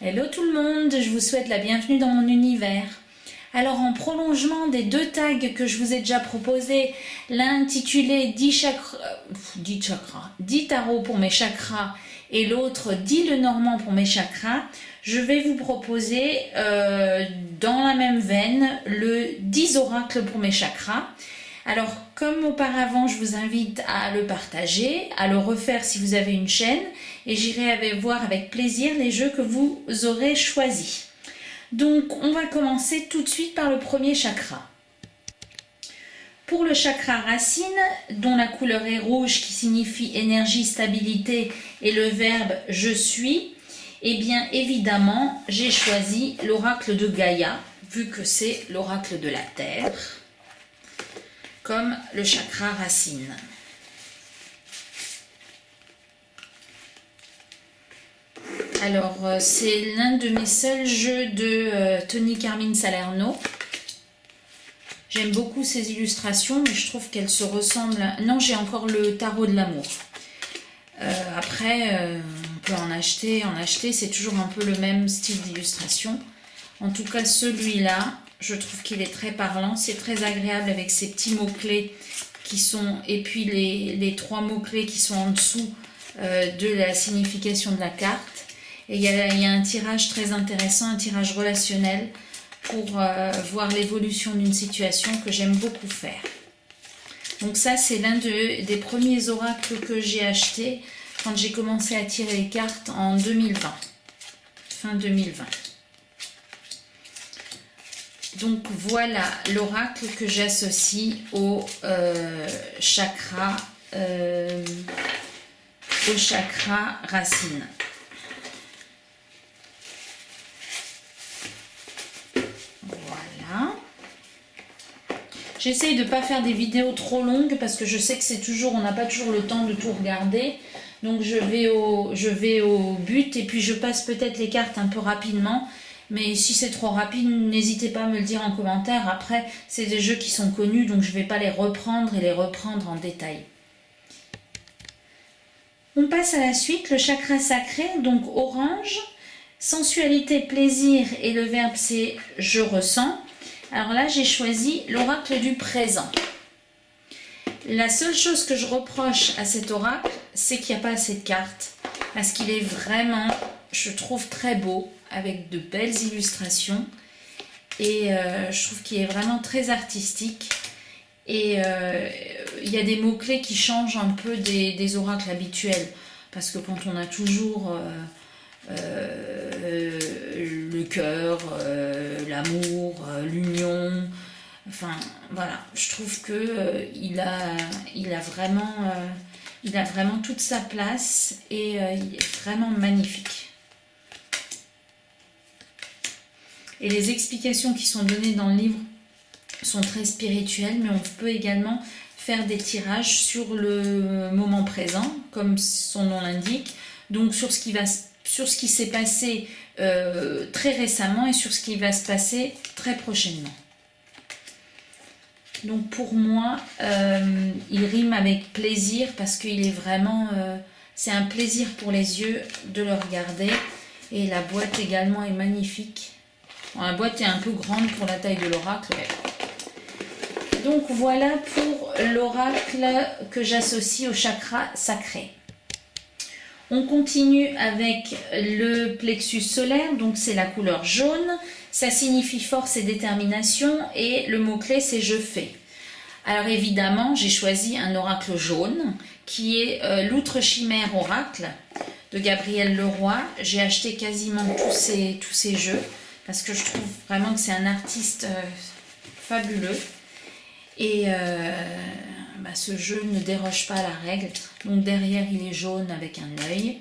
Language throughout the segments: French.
Hello tout le monde, je vous souhaite la bienvenue dans mon univers. Alors en prolongement des deux tags que je vous ai déjà proposés, l'un intitulé 10 tarots pour mes chakras et l'autre 10 Lenormand pour mes chakras, je vais vous proposer dans la même veine le 10 oracles pour mes chakras. Alors comme auparavant, je vous invite à le partager, à le refaire si vous avez une chaîne et j'irai voir avec plaisir les jeux que vous aurez choisis. Donc on va commencer tout de suite par le premier chakra. Pour le chakra racine, dont la couleur est rouge qui signifie énergie, stabilité et le verbe « je suis », eh bien évidemment j'ai choisi l'oracle de Gaïa, vu que c'est l'oracle de la Terre, comme le chakra racine. Alors, c'est l'un de mes seuls jeux de Tony Carmine Salerno. J'aime beaucoup ses illustrations, mais je trouve qu'elles se ressemblent. Non, j'ai encore le tarot de l'amour. Après, on peut en acheter, c'est toujours un peu le même style d'illustration. En tout cas, celui-là, je trouve qu'il est très parlant. C'est très agréable avec ces petits mots-clés qui sont... Et puis les trois mots-clés qui sont en dessous de la signification de la carte. Et il y a un tirage très intéressant, un tirage relationnel pour voir l'évolution d'une situation que j'aime beaucoup faire. Donc ça, c'est l'un des premiers oracles que j'ai acheté quand j'ai commencé à tirer les cartes en 2020, fin 2020. Donc voilà l'oracle que j'associe au chakra racine. J'essaye de ne pas faire des vidéos trop longues parce que je sais que on n'a pas toujours le temps de tout regarder. Donc je vais au but et puis je passe peut-être les cartes un peu rapidement. Mais si c'est trop rapide, n'hésitez pas à me le dire en commentaire. Après, c'est des jeux qui sont connus, donc je ne vais pas les reprendre en détail. On passe à la suite, le chakra sacré, donc orange, sensualité, plaisir et le verbe c'est « je ressens ». Alors là, j'ai choisi l'oracle du présent. La seule chose que je reproche à cet oracle, c'est qu'il n'y a pas assez de cartes. Parce qu'il est vraiment, je trouve, très beau, avec de belles illustrations. Et je trouve qu'il est vraiment très artistique. Et il y a des mots-clés qui changent un peu des oracles habituels. Parce que quand on a toujours... le cœur, l'amour, l'union, enfin voilà, je trouve que il a vraiment toute sa place et il est vraiment magnifique. Et les explications qui sont données dans le livre sont très spirituelles, mais on peut également faire des tirages sur le moment présent, comme son nom l'indique, donc sur ce qui s'est passé très récemment et sur ce qui va se passer très prochainement. Donc pour moi, il rime avec plaisir parce qu'il est vraiment... c'est un plaisir pour les yeux de le regarder. Et la boîte également est magnifique. Bon, la boîte est un peu grande pour la taille de l'oracle. Donc voilà pour l'oracle que j'associe au chakra sacré. On continue avec le plexus solaire, donc c'est la couleur jaune. Ça signifie force et détermination et le mot-clé c'est « je fais ». Alors évidemment, j'ai choisi un oracle jaune qui est l'outre chimère oracle de Gabriel Leroy. J'ai acheté quasiment tous ces jeux parce que je trouve vraiment que c'est un artiste fabuleux. Et ce jeu ne déroge pas à la règle. Donc derrière il est jaune avec un œil.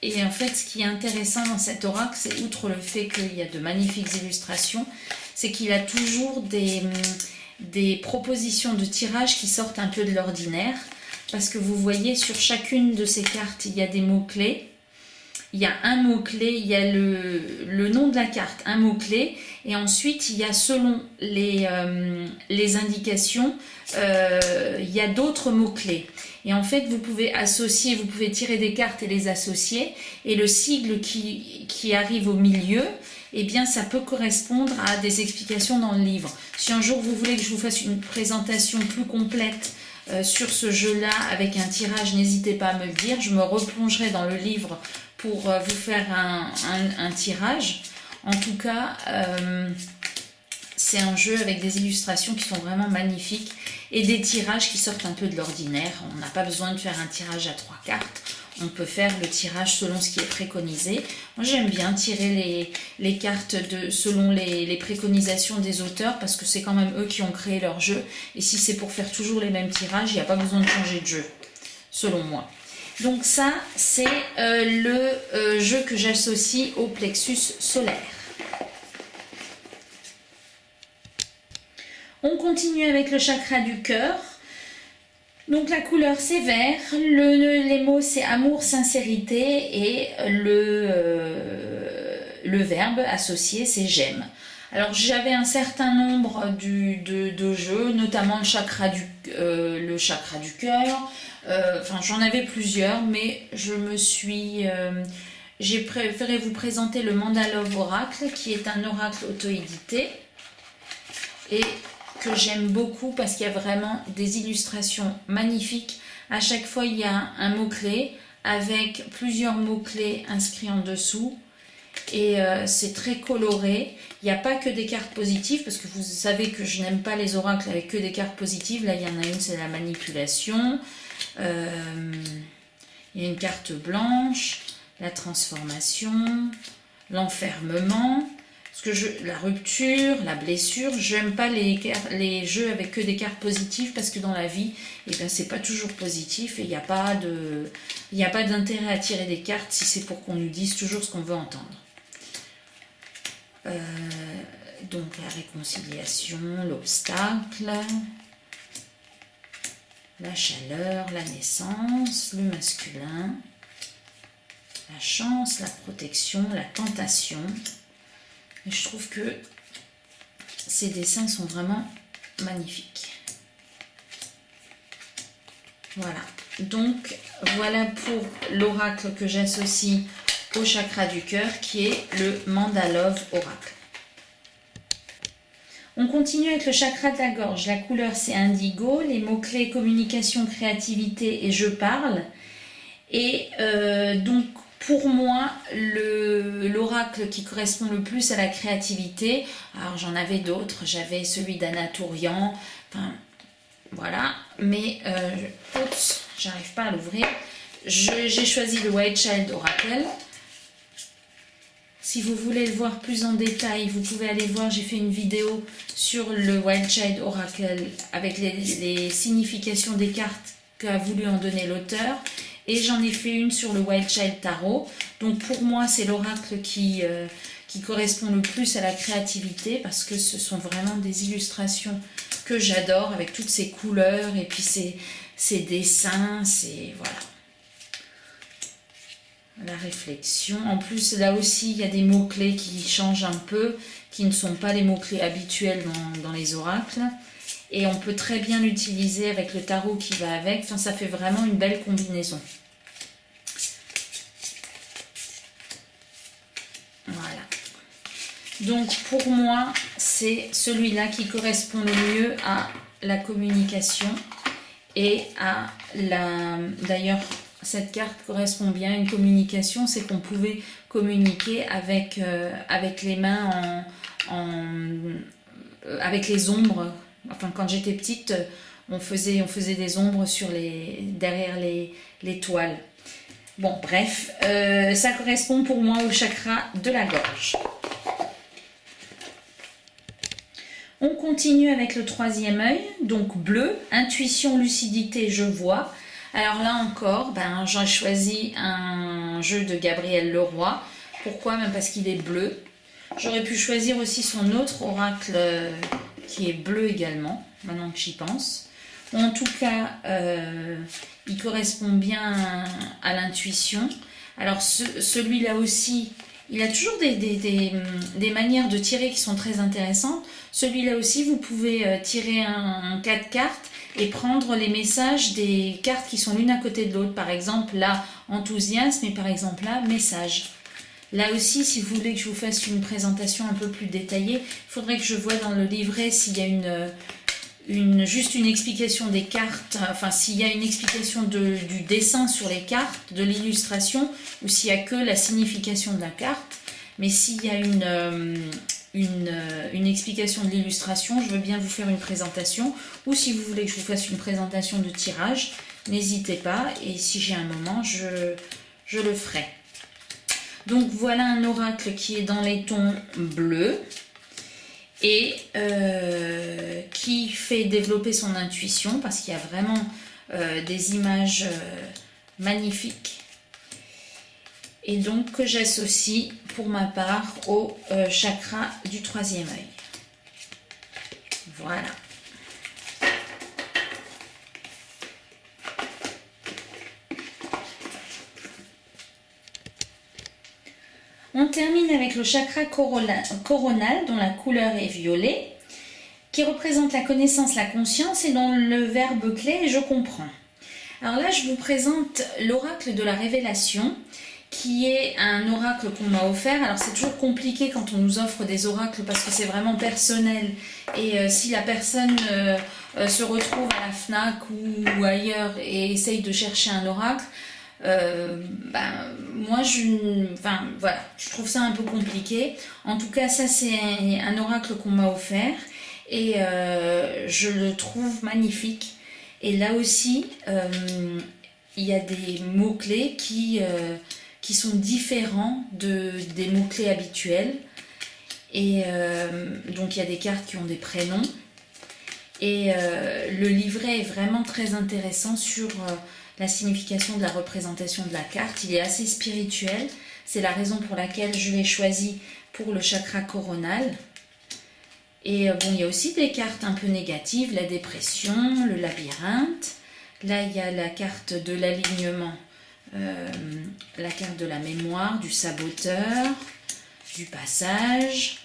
Et en fait ce qui est intéressant dans cet oracle, c'est outre le fait qu'il y a de magnifiques illustrations, c'est qu'il a toujours des propositions de tirage qui sortent un peu de l'ordinaire. Parce que vous voyez sur chacune de ces cartes il y a des mots-clés. il y a un mot-clé, il y a le nom de la carte, un mot-clé, et ensuite il y a selon les indications, il y a d'autres mots-clés. Et en fait, vous pouvez associer, vous pouvez tirer des cartes et les associer, et le sigle qui arrive au milieu, eh bien ça peut correspondre à des explications dans le livre. Si un jour vous voulez que je vous fasse une présentation plus complète sur ce jeu-là avec un tirage, n'hésitez pas à me le dire, je me replongerai dans le livre pour vous faire un tirage. En tout cas, c'est un jeu avec des illustrations qui sont vraiment magnifiques et des tirages qui sortent un peu de l'ordinaire. On n'a pas besoin de faire un tirage à 3 cartes. On peut faire le tirage selon ce qui est préconisé. Moi, j'aime bien tirer les cartes selon les préconisations des auteurs parce que c'est quand même eux qui ont créé leur jeu. Et si c'est pour faire toujours les mêmes tirages, il n'y a pas besoin de changer de jeu, selon moi. Donc ça, c'est le jeu que j'associe au plexus solaire. On continue avec le chakra du cœur. Donc la couleur c'est vert, les mots c'est amour, sincérité et le verbe associé c'est j'aime. Alors j'avais un certain nombre de jeux, notamment le chakra du cœur, enfin j'en avais plusieurs, mais j'ai préféré vous présenter le Mandalove Oracle qui est un oracle auto-édité et que j'aime beaucoup parce qu'il y a vraiment des illustrations magnifiques. À chaque fois, il y a un mot-clé avec plusieurs mots-clés inscrits en dessous. Et c'est très coloré. Il n'y a pas que des cartes positives parce que vous savez que je n'aime pas les oracles avec que des cartes positives. Là, il y en a une, c'est la manipulation. Il y a une carte blanche, la transformation, l'enfermement. Parce que la rupture, la blessure, j'aime pas les jeux avec que des cartes positives parce que dans la vie, eh ben, c'est pas toujours positif et il n'y a pas d'intérêt à tirer des cartes si c'est pour qu'on nous dise toujours ce qu'on veut entendre. Donc la réconciliation, l'obstacle, la chaleur, la naissance, le masculin, la chance, la protection, la tentation. Et je trouve que ces dessins sont vraiment magnifiques. Voilà. Donc, voilà pour l'oracle que j'associe au chakra du cœur, qui est le Mandalove Oracle. On continue avec le chakra de la gorge. La couleur, c'est indigo. Les mots-clés, communication, créativité et je parle. Et donc, pour moi, l'oracle qui correspond le plus à la créativité, alors j'en avais d'autres, j'avais celui d'Anatourian, enfin voilà, mais oups, j'arrive pas à l'ouvrir. J'ai choisi le White Child Oracle. Si vous voulez le voir plus en détail, vous pouvez aller voir, j'ai fait une vidéo sur le White Child Oracle avec les significations des cartes qu'a voulu en donner l'auteur. Et j'en ai fait une sur le White Child Tarot. Donc pour moi, c'est l'oracle qui correspond le plus à la créativité parce que ce sont vraiment des illustrations que j'adore avec toutes ces couleurs et puis ces dessins, voilà. La réflexion. En plus, là aussi, il y a des mots-clés qui changent un peu, qui ne sont pas les mots-clés habituels dans les oracles. Et on peut très bien l'utiliser avec le tarot qui va avec. Enfin, ça fait vraiment une belle combinaison. Voilà. Donc, pour moi, c'est celui-là qui correspond le mieux à la communication et à la... D'ailleurs, cette carte correspond bien à une communication. C'est qu'on pouvait communiquer avec les mains avec les ombres. Enfin, quand j'étais petite, on faisait des ombres derrière les toiles. Bon, bref, ça correspond pour moi au chakra de la gorge. On continue avec le troisième œil, donc bleu, intuition, lucidité, je vois. Alors là encore, j'ai choisi un jeu de Gabriel Leroy. Pourquoi? Même parce qu'il est bleu. J'aurais pu choisir aussi son autre oracle qui est bleu également, maintenant que j'y pense. En tout cas, il correspond bien à l'intuition. Alors celui-là aussi, il a toujours des manières de tirer qui sont très intéressantes. Celui-là aussi, vous pouvez tirer un 4 cartes et prendre les messages des cartes qui sont l'une à côté de l'autre. Par exemple, là, enthousiasme et par exemple là, message. Là aussi, si vous voulez que je vous fasse une présentation un peu plus détaillée, il faudrait que je voie dans le livret s'il y a juste une explication des cartes, enfin s'il y a une explication du dessin sur les cartes, de l'illustration, ou s'il n'y a que la signification de la carte. Mais s'il y a une explication de l'illustration, je veux bien vous faire une présentation, ou si vous voulez que je vous fasse une présentation de tirage, n'hésitez pas, et si j'ai un moment, je le ferai. Donc voilà un oracle qui est dans les tons bleus et qui fait développer son intuition parce qu'il y a vraiment des images magnifiques. Et donc que j'associe pour ma part au chakra du troisième œil. Voilà. On termine avec le chakra coronal dont la couleur est violet, qui représente la connaissance, la conscience et dont le verbe clé est je comprends. Alors là, je vous présente l'oracle de la révélation, qui est un oracle qu'on m'a offert. Alors c'est toujours compliqué quand on nous offre des oracles parce que c'est vraiment personnel. Et si la personne se retrouve à la FNAC ou ailleurs et essaye de chercher un oracle, moi voilà, je trouve ça un peu compliqué. En tout cas, ça c'est un oracle qu'on m'a offert et je le trouve magnifique. Et là aussi, il y a des mots-clés qui sont différents des mots-clés habituels. Et donc il y a des cartes qui ont des prénoms. Et le livret est vraiment très intéressant sur la signification de la représentation de la carte. Il est assez spirituel. C'est la raison pour laquelle je l'ai choisi pour le chakra coronal. Et bon, il y a aussi des cartes un peu négatives, la dépression, le labyrinthe. Là, il y a la carte de l'alignement, la carte de la mémoire, du saboteur, du passage.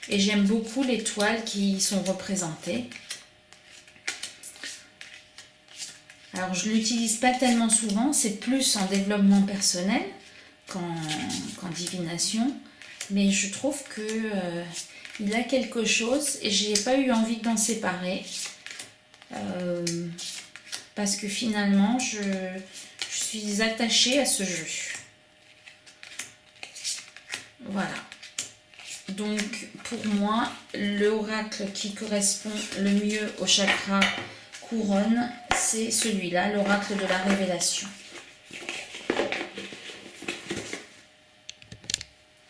Et j'aime beaucoup les toiles qui sont représentées. Alors, je ne l'utilise pas tellement souvent, c'est plus en développement personnel qu'en divination. Mais je trouve qu'il a quelque chose et je n'ai pas eu envie d'en séparer. Parce que finalement, je suis attachée à ce jeu. Voilà. Donc, pour moi, l'oracle qui correspond le mieux au chakra couronne, c'est celui-là, l'oracle de la révélation.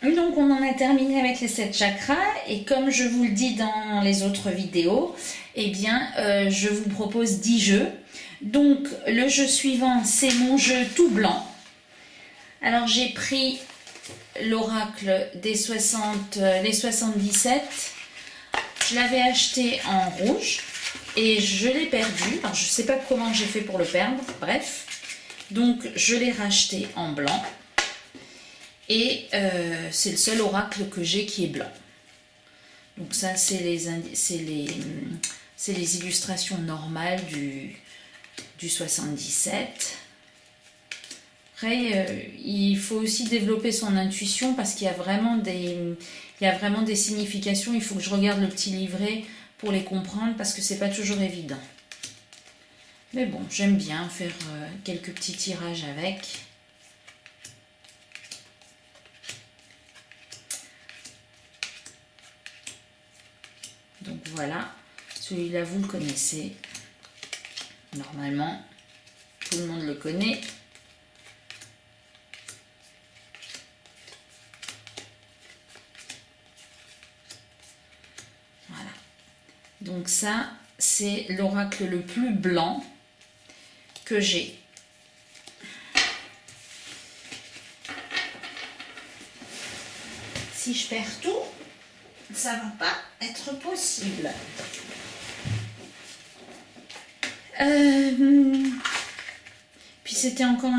Donc, on en a terminé avec les 7 chakras. Et comme je vous le dis dans les autres vidéos, eh bien, je vous propose 10 jeux. Donc, le jeu suivant, c'est mon jeu tout blanc. Alors, j'ai pris l'oracle des 60, les 77. Je l'avais acheté en rouge et je l'ai perdu. Alors, je ne sais pas comment j'ai fait pour le perdre. Bref. Donc, je l'ai racheté en blanc. Et c'est le seul oracle que j'ai qui est blanc. Donc ça, c'est les illustrations normales du 77. Après, il faut aussi développer son intuition parce qu'il y a vraiment des significations. Il faut que je regarde le petit livret pour les comprendre parce que c'est pas toujours évident. Mais bon, j'aime bien faire quelques petits tirages avec. Donc voilà, celui-là vous le connaissez. Normalement, tout le monde le connaît. Voilà. Donc ça, c'est l'oracle le plus blanc que j'ai. Si je perds tout, ça va pas être possible. Puis c'était encore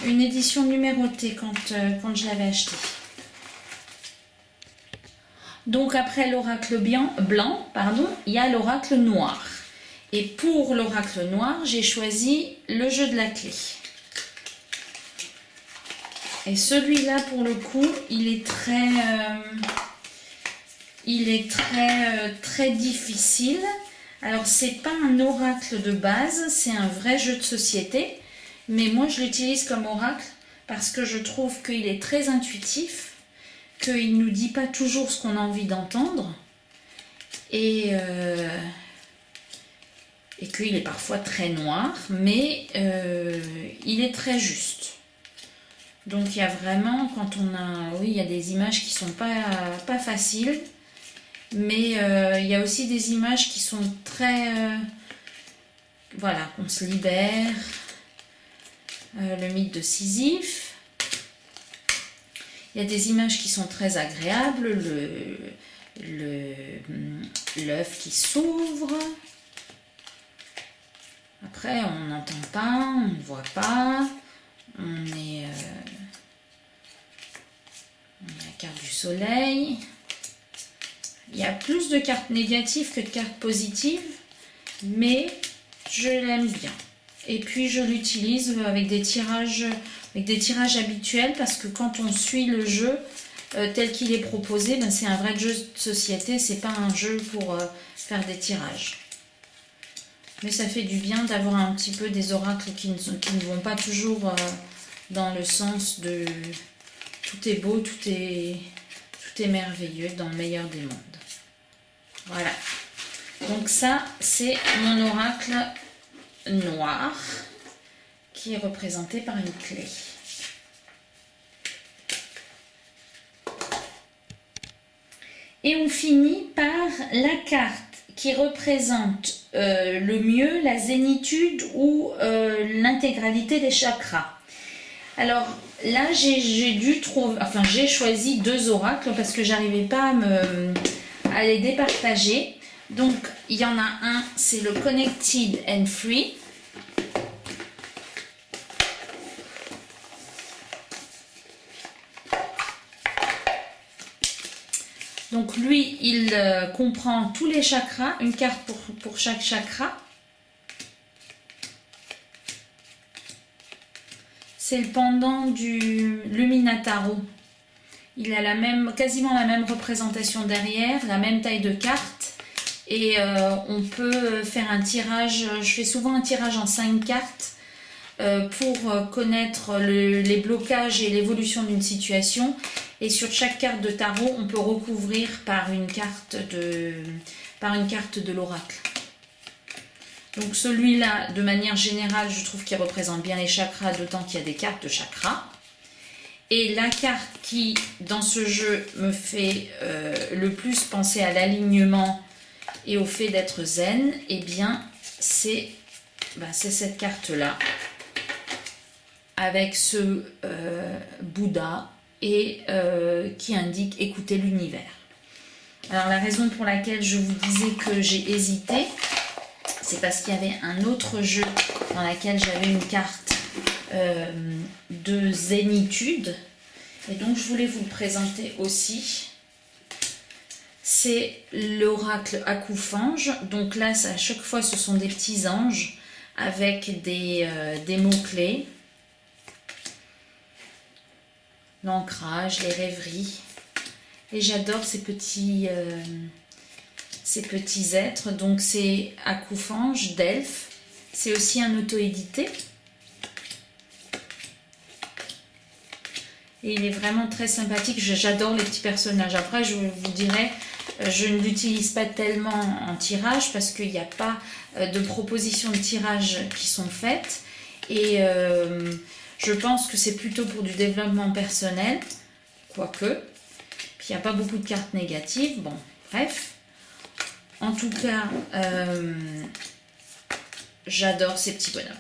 une édition numérotée quand je l'avais acheté. Donc après l'oracle blanc, il y a l'oracle noir. Et pour l'oracle noir, j'ai choisi le jeu de la clé. Et celui-là, pour le coup, il est très difficile. Alors, c'est pas un oracle de base, c'est un vrai jeu de société. Mais moi, je l'utilise comme oracle parce que je trouve qu'il est très intuitif, qu'il ne nous dit pas toujours ce qu'on a envie d'entendre. Et qu'il est parfois très noir, mais il est très juste. Donc il y a vraiment, quand on a... Oui, il y a des images qui sont pas faciles, mais il y a aussi des images qui sont très... voilà, on se libère. Le mythe de Sisyphe. Il y a des images qui sont très agréables, l'œuf qui s'ouvre. Après, on n'entend pas, on ne voit pas, on est la carte du soleil. Il y a plus de cartes négatives que de cartes positives, mais je l'aime bien. Et puis je l'utilise avec des tirages habituels parce que quand on suit le jeu tel qu'il est proposé, ben c'est un vrai jeu de société, c'est pas un jeu pour faire des tirages. Mais ça fait du bien d'avoir un petit peu des oracles qui ne vont pas toujours dans le sens de tout est beau, tout est merveilleux dans le meilleur des mondes. Voilà. Donc ça, c'est mon oracle noir qui est représenté par une clé. Et on finit par la carte qui représente le mieux la zénitude ou l'intégralité des chakras. Alors là, j'ai choisi 2 oracles parce que j'arrivais pas à les départager. Donc il y en a un, c'est le Connected and Free. Donc lui, il comprend tous les chakras, une carte pour chaque chakra. C'est le pendant du Luminataro. Il a quasiment la même représentation derrière, la même taille de carte. Et on peut faire un tirage, je fais souvent un tirage en 5 cartes pour connaître les blocages et l'évolution d'une situation. Et sur chaque carte de tarot, on peut recouvrir par une carte de l'oracle. Donc celui-là, de manière générale, je trouve qu'il représente bien les chakras, d'autant qu'il y a des cartes de chakras. Et la carte qui, dans ce jeu, me fait le plus penser à l'alignement et au fait d'être zen, eh bien, c'est cette carte-là, avec ce Bouddha, et qui indique écouter l'univers. Alors la raison pour laquelle je vous disais que j'ai hésité, c'est parce qu'il y avait un autre jeu dans lequel j'avais une carte de zénitude, et donc je voulais vous le présenter aussi. C'est l'oracle Akoufange. Donc là, à chaque fois, ce sont des petits anges avec des mots-clés. L'ancrage, les rêveries. Et j'adore ces petits êtres. Donc c'est Akoufange d'Elfe. C'est aussi un auto-édité. Et il est vraiment très sympathique. J'adore les petits personnages. Après, je vous dirai, je ne l'utilise pas tellement en tirage parce qu'il n'y a pas de propositions de tirage qui sont faites. Et je pense que c'est plutôt pour du développement personnel, quoique. Puis il n'y a pas beaucoup de cartes négatives. Bon, bref. En tout cas, j'adore ces petits bonhommes.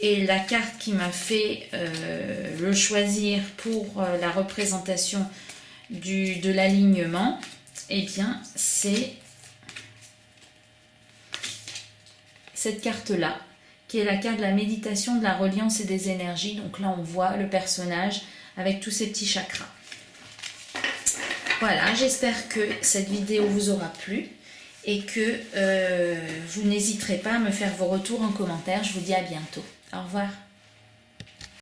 Et la carte qui m'a fait le choisir pour la représentation de l'alignement, eh bien, c'est cette carte-là, qui est la carte de la méditation, de la reliance et des énergies. Donc là, on voit le personnage avec tous ses petits chakras. Voilà, j'espère que cette vidéo vous aura plu et que vous n'hésiterez pas à me faire vos retours en commentaire. Je vous dis à bientôt. Au revoir.